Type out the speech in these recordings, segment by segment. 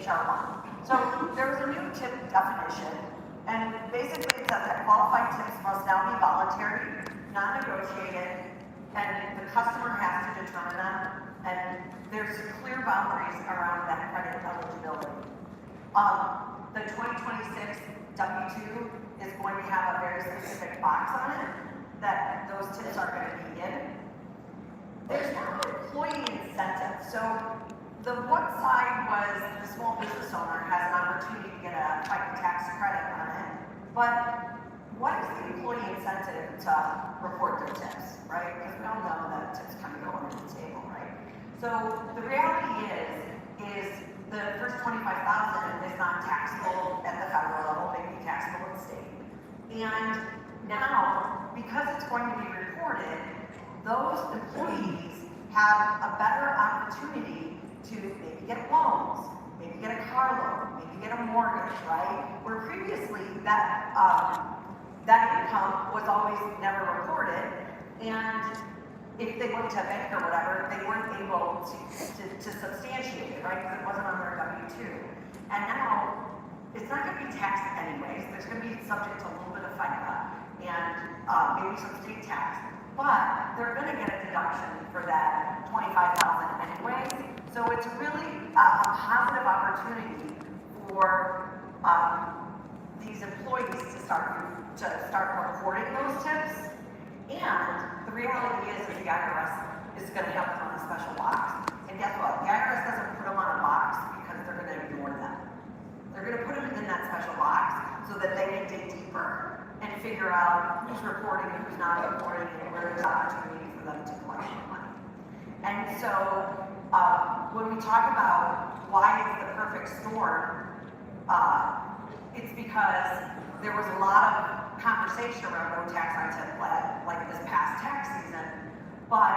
HR1. So there was a new tip definition, and basically it says that qualified tips must now be voluntary, non-negotiated, and the customer has to determine them, and there's clear boundaries around that credit eligibility. The 2026 W-2 is going to have a very specific box on it that those tips are going to be in. There's now an employee incentive. So the one side was the small business owner has an opportunity to get a FICA tax credit on it, but what is the employee incentive to report their tips, right? Because we all know that tips kind of go under the table, right? So the reality is the first $25,000 is not taxable at the federal level, maybe taxable at state. And now, because it's going to be reported, those employees have a better opportunity to maybe get loans, maybe get a car loan, maybe get a mortgage, right? Where previously that income was always never reported, and if they went to a bank or whatever, they weren't able to substantiate it, right? Because it wasn't on their W-2. And now, it's not going to be taxed anyways. There's going to be subject to a little bit of FICA and maybe some state tax, but they're going to get a deduction for that $25,000 anyways. So it's really a positive opportunity for these employees to start reporting those tips. And the reality is the IRS is going to have them on a special box. And guess what? The IRS doesn't put them on a box because they're going to ignore them. They're going to put them in that special box so that they can dig deeper and figure out who's reporting and who's not reporting and where there's opportunity for them to collect money. And so when we talk about why it's the perfect storm, it's because there was a lot of conversation around no tax on tip like this past tax season, but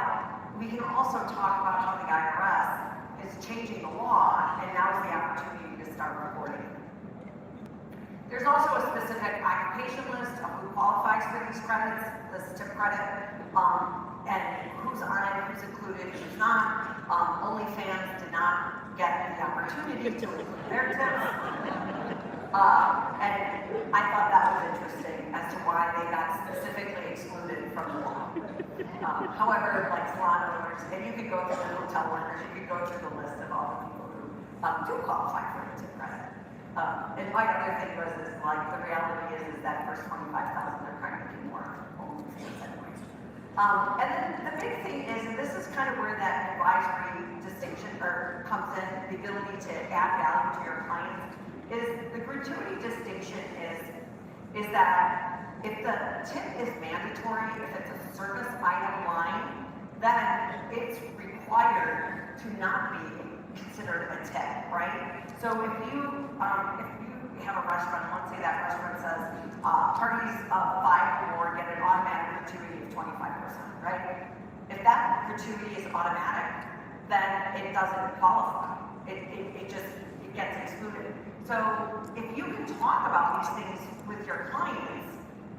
we can also talk about how the IRS is changing the law, and now is the opportunity to start reporting. There's also a specific occupation list of who qualifies for these credits, this tip credit, and who's on it, who's included, who's not. OnlyFans did not get the opportunity to include their tips. And I thought that was interesting as to why they got specifically excluded from the law. However, like salon owners, and you could go through the hotel workers, you could go through the list of all the people who do qualify for the tip credit. And my other thing was like the reality is that first $25,000 they're trying to do more OnlyFans anyways. And then the big thing is, and this is kind of where that advisory distinction comes in, the ability to add value to your clients. Is the gratuity distinction is that if the tip is mandatory, if it's a service item line, then it's required to not be considered a tip, right? So if you have a restaurant, let's say that restaurant says parties of 5 or more get an automatic gratuity of 25%, right? If that gratuity is automatic, then it doesn't qualify. It gets excluded. So if you can talk about these things with your clients,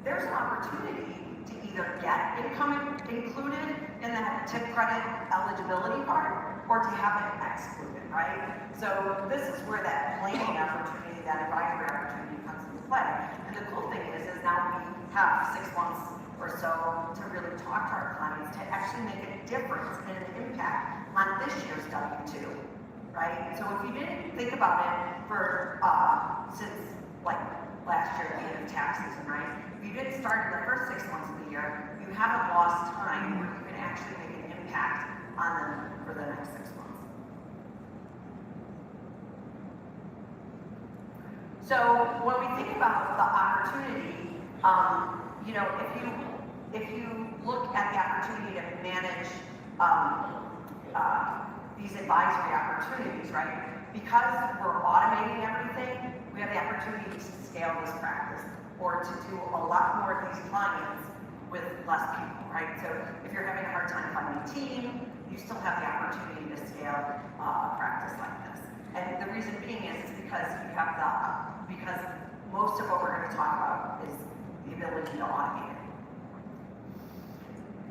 there's an opportunity to either get income included in that tip credit eligibility part or to have it excluded, right? So this is where that planning opportunity, that advisory opportunity comes into play. And the cool thing is now we have 6 months or so to really talk to our clients to actually make a difference and an impact on this year's W-2. Right? So if you didn't think about it for since like last year at the end of tax season, right? If you didn't start in the first 6 months of the year, you haven't lost time where you can actually make an impact on them for the next 6 months. So when we think about the opportunity, you know, if you look at the opportunity to manage these advisory opportunities, right? Because we're automating everything, we have the opportunity to scale this practice or to do a lot more of these clients with less people, right? So if you're having a hard time finding a team, you still have the opportunity to scale a practice like this. And the reason being is because you have because most of what we're going to talk about is the ability to automate it.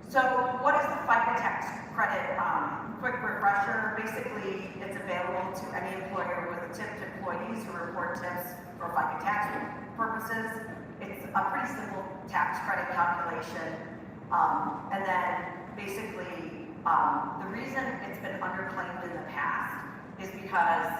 So what is the FICA tax credit? Quick refresher, basically it's available to any employer with a tip report tips for FICA tax purposes. It's a pretty simple tax credit calculation. And then basically, the reason it's been underclaimed in the past is because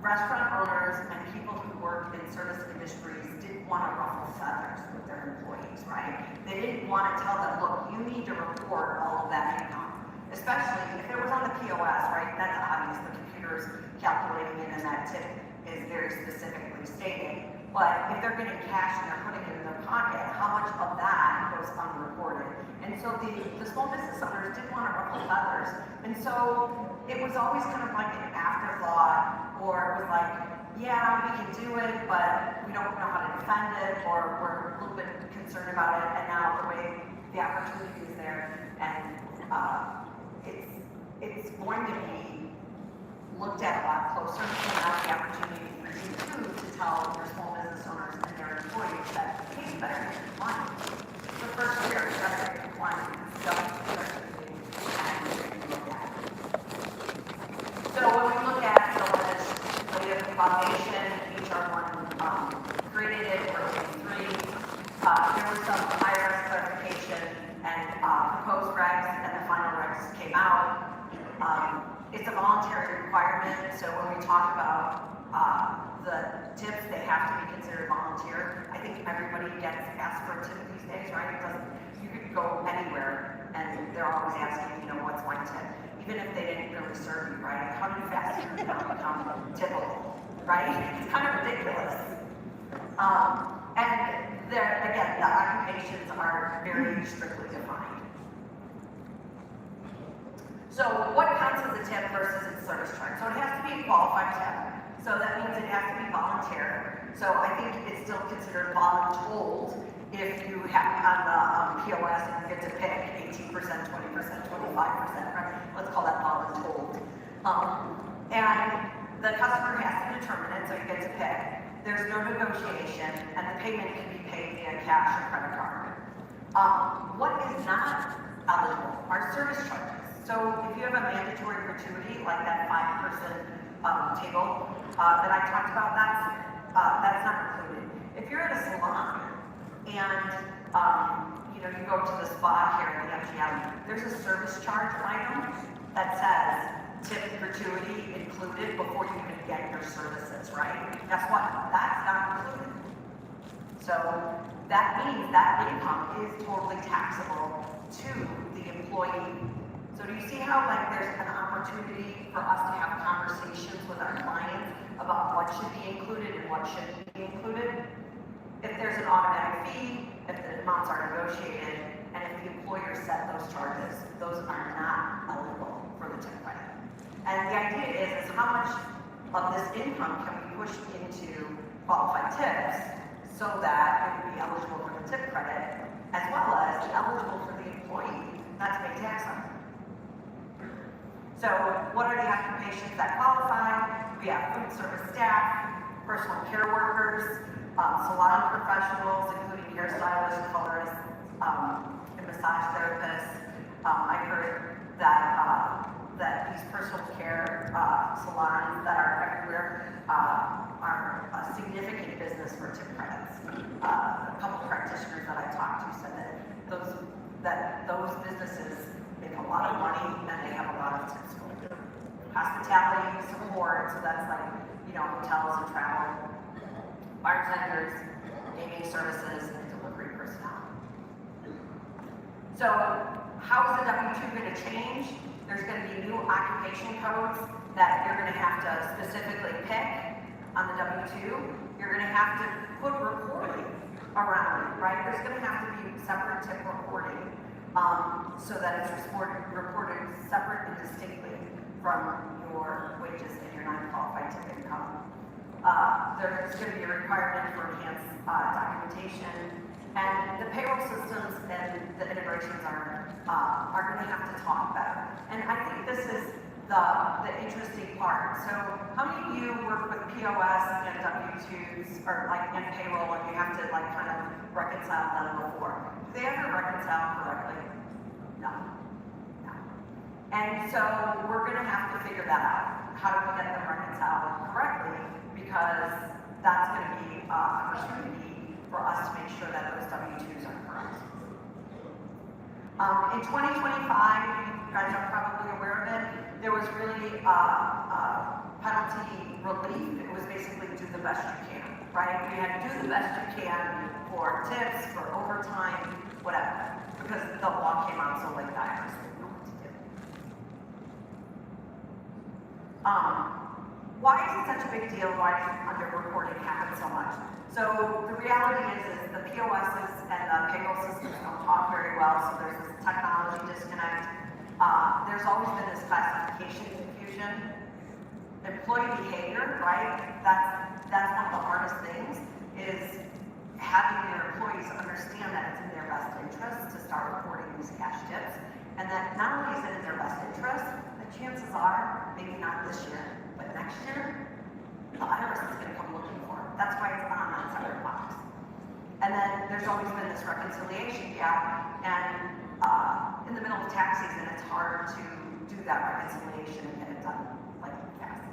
restaurant owners and people who work in service industries didn't want to ruffle feathers with their employees, right? They didn't want to tell them, look, you need to report all of that income, especially if it was on the POS, right? That's obvious, the computer's calculating it and that tip is very specifically stated. But if they're getting cash and they're putting it in their pocket, how much of that goes unreported? And so the small business owners didn't want to ruffle feathers. And so it was always kind of like an afterthought, or it was like, yeah, we can do it, but we don't know how to defend it, or we're a little bit concerned about it. And now the way the opportunity is there, and it's going to be looked at a lot closer, and now the opportunity for you too to tell your small business owners and their employees that, hey, you better get compliant. The first year, you better get compliant. So when we look at the legislative foundation, HR 1 created it, or 83, there was some IRS clarification and proposed regs, and the final regs came out. It's a voluntary requirement, so when we talk about the tips, they have to be considered volunteer. I think everybody gets asked for a tip these days, right? You could go anywhere, and they're always asking, what's one tip? Even if they didn't really serve you, right? How do you fast food become typical, right? It's kind of ridiculous. And again, the occupations are very strictly defined. So what counts as a tip versus its service charge? So it has to be a qualified tip. So that means it has to be voluntary. So I think it's still considered voluntold if you have on the POS and you get to pick 18%, 20%, 25%, right? Let's call that voluntold. And the customer has to determine it, so you get to pick. There's no negotiation, and the payment can be paid via cash or credit card. What is not eligible are service charges. So if you have a mandatory gratuity, like that 5-person table that I talked about, that's not included. If you're at a salon and you go to the spa here at the MGM, there's a service charge item that says tip gratuity included before you even get your services, right? Guess what? That's not included. So that means that income is totally taxable to the employee. So do you see how there's an opportunity for us to have conversations with our clients about what should be included and what shouldn't be included? If there's an automatic fee, if the amounts are negotiated, and if the employer set those charges, those are not eligible for the tip credit. And the idea is how much of this income can we push into qualified tips so that it would be eligible for the tip credit, as well as eligible for the employee not to pay tax on it. So what are the occupations that qualify? We have food service staff, personal care workers, salon professionals, including hairstylists, colorists, and massage therapists. I heard that these personal care salons that are everywhere are a significant business for tip credits. A couple practitioners that I talked to said that those businesses make a lot of money and they have a lot of tips going. Hospitality, support, so that's hotels and travel, bartenders, gaming services, and delivery personnel. So how is the W-2 going to change? There's going to be new occupation codes that you're going to have to specifically pick on the W-2. You're going to have to put reporting around it, right? There's going to have to be separate tip reporting so that it's reported separate and distinctly from your wages and your non-qualified tip income. There's going to be a requirement for enhanced documentation, and the payroll systems and the integrations are going to have to talk better. And I think this is the interesting part. So how many of you work with POS and W-2s or and payroll, and you have to kind of reconcile them before? Do they ever reconcile correctly? No. And so we're going to have to figure that out. how do we get them reconciled correctly? Because that's going to be an opportunity for us to make sure that those W-2s are correct. In 2025, you guys are probably aware of it, there was really penalty relief. It was basically do the best you can, right? We had to do the best you can for tips, for overtime, whatever, because the law came out so late that I didn't know what to do. Why is it such a big deal? Why does underreporting happen so much? So the reality is the POSs and the payroll systems don't talk very well, so there's this technology disconnect. There's always been this classification confusion. Employee behavior, right? That's one of the hardest things, is having your employees understand that it's in their best interest to start reporting these cash tips, and that not only is it in their best interest, the chances are, maybe not this year, but next year, the IRS is going to come looking for it. That's why it's on that separate box. And then there's always been this reconciliation gap, and in the middle of tax season, it's hard to do that reconciliation and get it done like fast.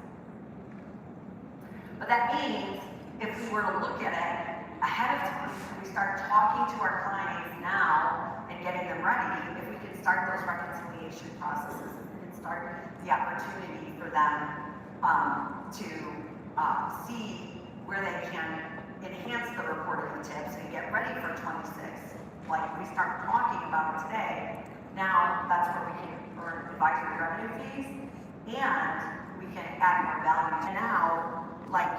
But that means if we were to look at it ahead of time, we start talking to our clients now and getting them ready, if we can start those reconciliation processes, if we can start the opportunity for them to see where they can enhance the reporting of tips and get ready for 26, like we start talking about it today. Now that's where we can earn advisory revenue fees and we can add more value. And now, like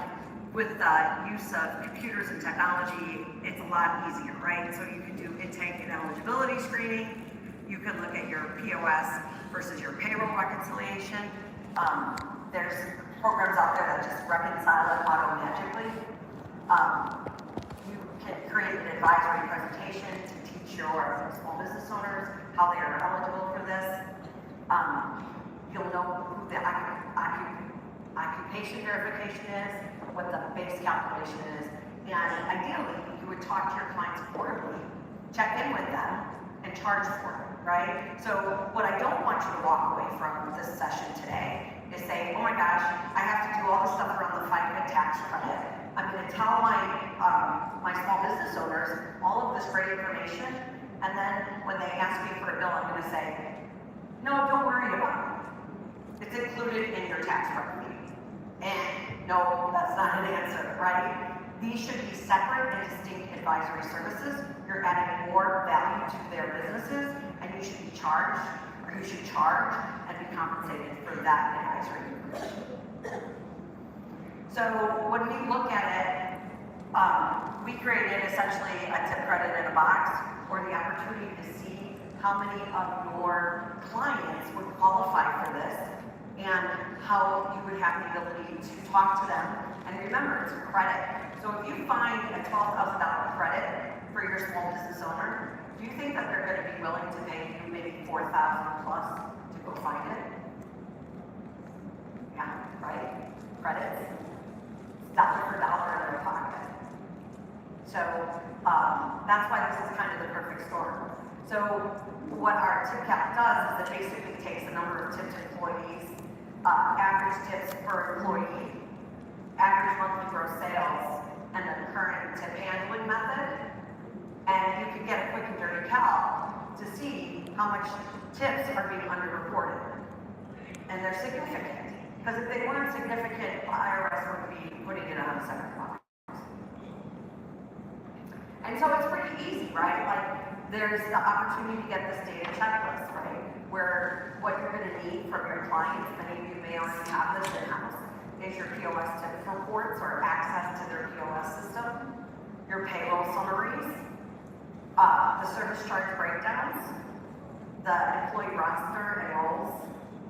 with the use of computers and technology, it's a lot easier, right? So you can do intake and eligibility screening. You can look at your POS versus your payroll reconciliation. There's programs out there that just reconcile it auto-magically. You can create an advisory presentation to teach your small business owners how they are eligible for this. You'll know who the occupation verification is, what the base calculation is, and ideally, you would talk to your clients quarterly, check in with them, and charge for it, right? So what I don't want you to walk away from this session today is say, oh my gosh, I have to do all this stuff around the FICA tax credit. I'm going to tell my small business owners all of this great information, and then when they ask me for a bill, I'm going to say, no, don't worry about it. It's included in your tax credit fee. And no, that's not an answer, right? These should be separate and distinct advisory services. You're adding more value to their businesses, and you should be charged, or you should charge and be compensated for that advisory information. So when we look at it, we created essentially a tip credit in a box, or the opportunity to see how many of your clients would qualify for this, and how you would have the ability to talk to them. And remember, it's a credit. So if you find a $12,000 credit for your small business owner, do you think that they're going to be willing to pay you maybe $4,000 plus to go find it? Yeah, right? Credits. Dollar for dollar in their pocket. So that's why this is kind of the perfect storm. So what our tip cap does is it basically takes the number of tipped employees, average tips per employee, average monthly gross sales, and the current tip handling method, and you can get a quick and dirty calc to see how much tips are being underreported. And they're significant. Because if they weren't significant, the IRS would be putting it on a separate box. And so it's pretty easy, right? Like, there's the opportunity to get this data checklist, right? Where what you're going to need from your clients, many of you may already have this in-house, is your POS tips reports or access to their POS system, your payroll summaries, the service charge breakdowns, the employee roster and roles,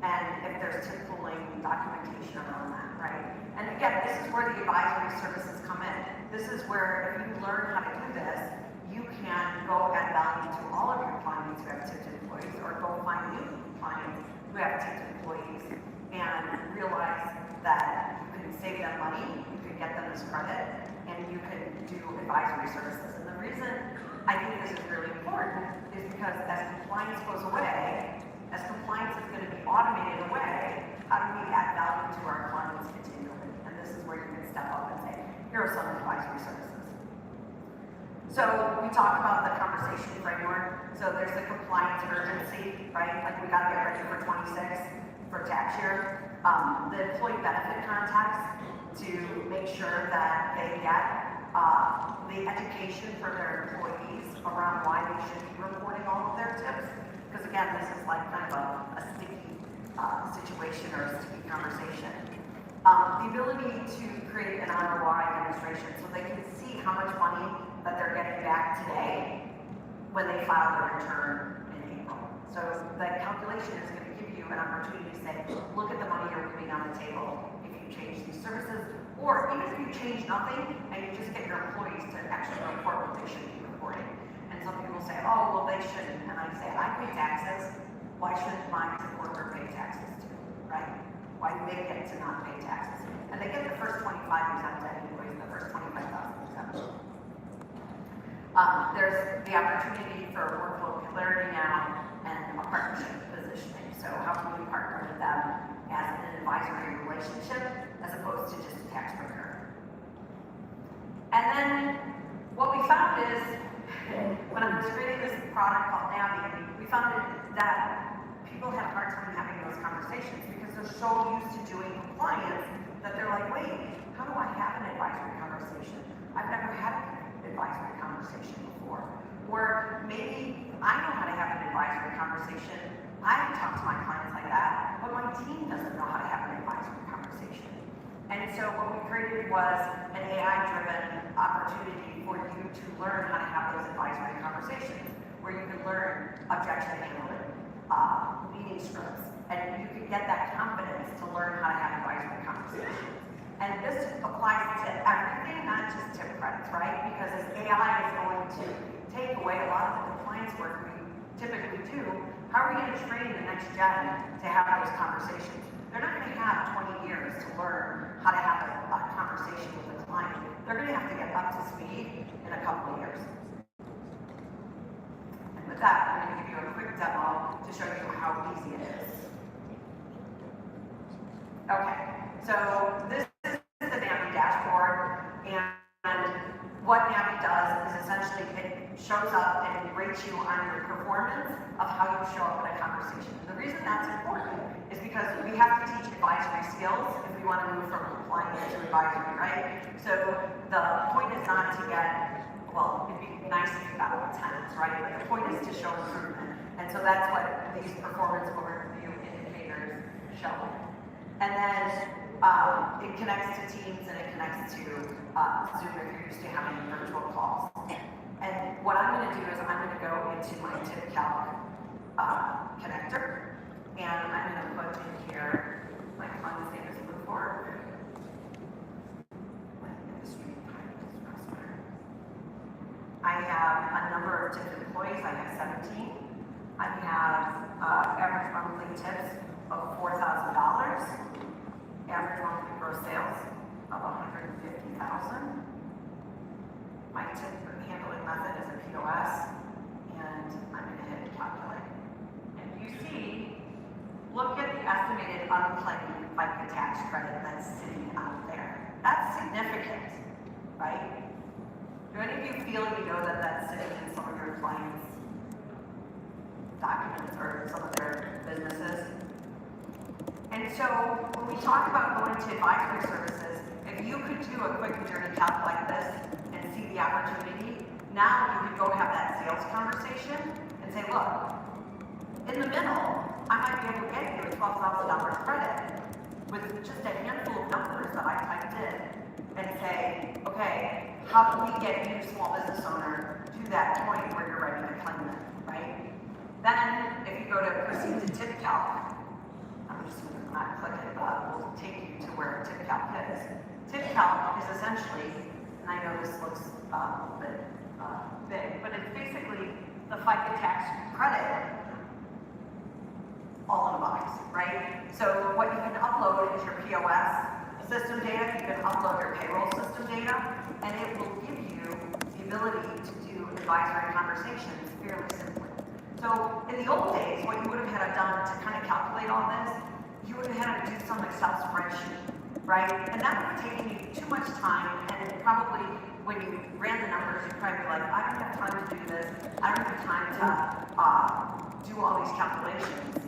and if there's tip pooling documentation around that, right? And again, this is where the advisory services come in. This is where if you learn how to do this, you can go add value to all of your clients who have tipped employees, or go find new clients who have tipped employees and realize that you can save them money, you can get them this credit, and you can do advisory services. And the reason I think this is really important is because as compliance goes away, as compliance is going to be automated away, how do we add value to our advisory services. So we talk about the conversation framework. So there's the compliance urgency, right? Like we got to get ready for 26 for tax year. The employee benefit context to make sure that they get the education for their employees around why they should be reporting all of their tips. Because again, this is like kind of a sticky situation or a sticky conversation. The ability to create an ROI demonstration so they can see how much money that they're getting back today when they file their return in April. So the calculation is going to give you an opportunity to say, look at the money you're leaving on the table if you change these services, or even if you change nothing and you just get your employees to actually report what they should be reporting. And some people say, oh, well, they shouldn't. And I say, I pay taxes. Why shouldn't my worker pay taxes too, right? Why do they get to not pay taxes? And they get the first 25% anyways, the first 25,000%. There's the opportunity for workflow clarity now and a partnership positioning. So how can we partner with them as an advisory relationship as opposed to just a tax preparer? And then what we found is, when I was creating this product called Navi, we found that people have a hard time having those conversations because they're so used to doing compliance that they're like, wait, how do I have an advisory conversation? I've never had an advisory conversation before. Or maybe I know how to have an advisory conversation. I talk to my clients like that, but my team doesn't know how to have an advisory conversation. And so what we created was an AI-driven opportunity for you to learn how to have those advisory conversations, where you can learn objection handling, meeting scripts, and you can get that confidence to learn how to have advisory conversations. And this applies to everything, not just tip credits, right? Because as AI is going to take away a lot of the compliance work we typically do, how are we going to train the next gen to have those conversations? They're not going to have 20 years to learn how to have a conversation with a client. They're going to have to get up to speed in a couple of years. And with that, I'm going to give you a quick demo to show you how easy it is. Okay, so this is the Navi dashboard, and what Navi does is essentially it shows up and rates you on your performance of how you show up in a conversation. The reason that's important is because we have to teach advisory skills if we want to move from compliance to advisory, right? So the point is not to get, well, it'd be nice if you got all 10s, right? But the point is to show improvement. And so that's what these performance overview indicators show. And then it connects to Teams and it connects to Zoom if you're used to having virtual calls. And what I'm going to do is I'm going to go into my TipCalc connector, and I'm going to put in here, my client's name is Bluefork. I have a number of tip employees. I have 17. I have average monthly tips of $4,000. Average monthly gross sales of $150,000. My tip handling method is a POS, and I'm going to hit calculate. And you see, look at the estimated unclaimed FICA tax credit that's sitting out there. That's significant, right? Do any of you feel you know that that's sitting in some of your clients' documents or some of their businesses? And so when we talk about going to advisory services, if you could do a quick journey calc like this and see the opportunity, now you could go have that sales conversation and say, look, in the middle, I might be able to get you a $12,000 credit with just a handful of numbers that I typed in and say, okay, how can we get you, small business owner, to that point where you're ready to claim it, right? Then, if you go to proceed to TipCalc, I'm just going to not click it, but we'll take you to where TipCalc is. TipCalc is essentially, and I know this looks a little bit big, but it's basically the FICA tax credit all in a box, right? So what you can upload is your POS system data, you can upload your payroll system data, and it will give you the ability to do advisory conversations fairly simply. So in the old days, what you would have had done to kind of calculate all this, you would have had to do some Excel spreadsheet, right? And that would have taken you too much time, and probably when you ran the numbers, you'd probably be like, I don't have time to do this. I don't have time to do all these calculations.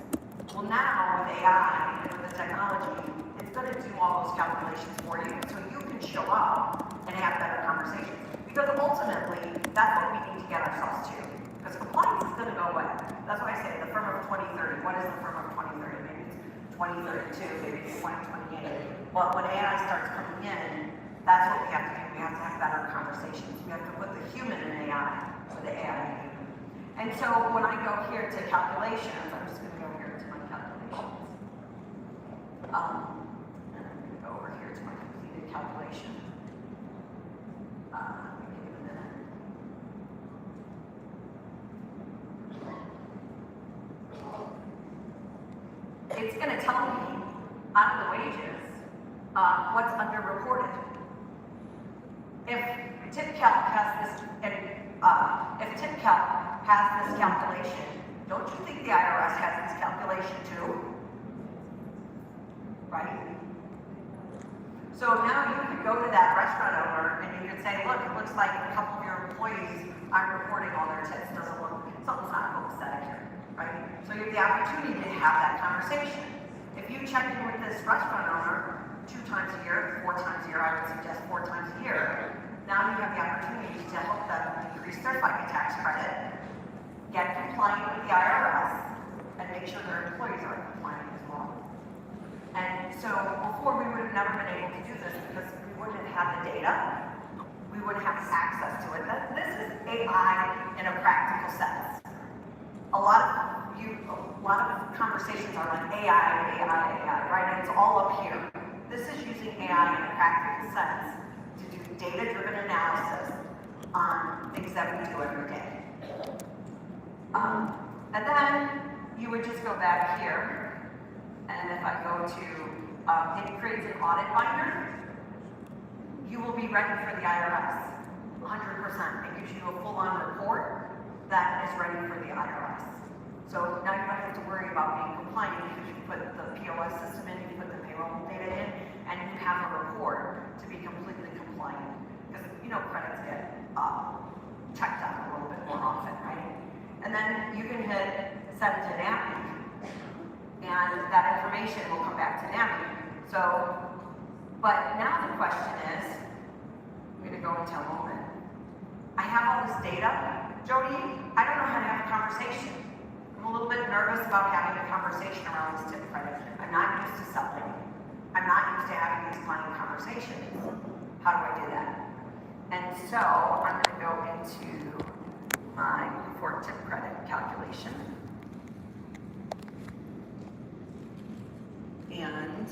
Well, now with AI and with the technology, it's going to do all those calculations for you, so you can show up and have better conversations. Because ultimately, that's what we need to get ourselves to. Because compliance is going to go away. That's why I say the firm of 2030. What is the firm of 2030? Maybe it's 2032, maybe it's 2028. But when AI starts coming in, that's what we have to do. We have to have better conversations. We have to put the human in AI for the AI in human. And so when I go here to calculations, I'm just going to go here to my calculations. And I'm going to go over here to my completed calculation. Give it a minute. It's going to tell me out of the wages what's underreported. If TipCalc has this, if TipCalc has this calculation, don't you think the IRS has this calculation too? Right? So now you could go to that restaurant owner and you could say, look, it looks like a couple of your employees aren't reporting all their tips. Doesn't look, something's not copacetic here, right? So you have the opportunity to have that conversation. If you check in with this restaurant owner 2 times a year, 4 times a year, I would suggest 4 times a year, now you have the opportunity to help them increase their FICA tax credit, get compliant with the IRS, and make sure their employees are compliant as well. And so before we would have never been able to do this because we wouldn't have had the data, we wouldn't have access to it. This is AI in a practical sense. A lot of conversations are like AI, right? And it's all up here. This is using AI in a practical sense to do data-driven analysis on things that we do every day. And then you would just go back here, and if I go to, it creates an audit binder, you will be ready for the IRS, 100%. It gives you a full-on report that is ready for the IRS. So now you don't have to worry about being compliant because you put the POS system in, you put the payroll data in, and you have a report to be completely compliant. Because, credits get checked out a little bit more often, right? And then you can hit send to NAPI, and that information will come back to NAPI. So, but now the question is, I'm going to go into a moment. I have all this data, Jody, I don't know how to have a conversation. I'm a little bit nervous about having a conversation around this tip credit. I'm not used to selling. I'm not used to having these client conversations. How do I do that? And so I'm going to go into my for tip credit calculation. And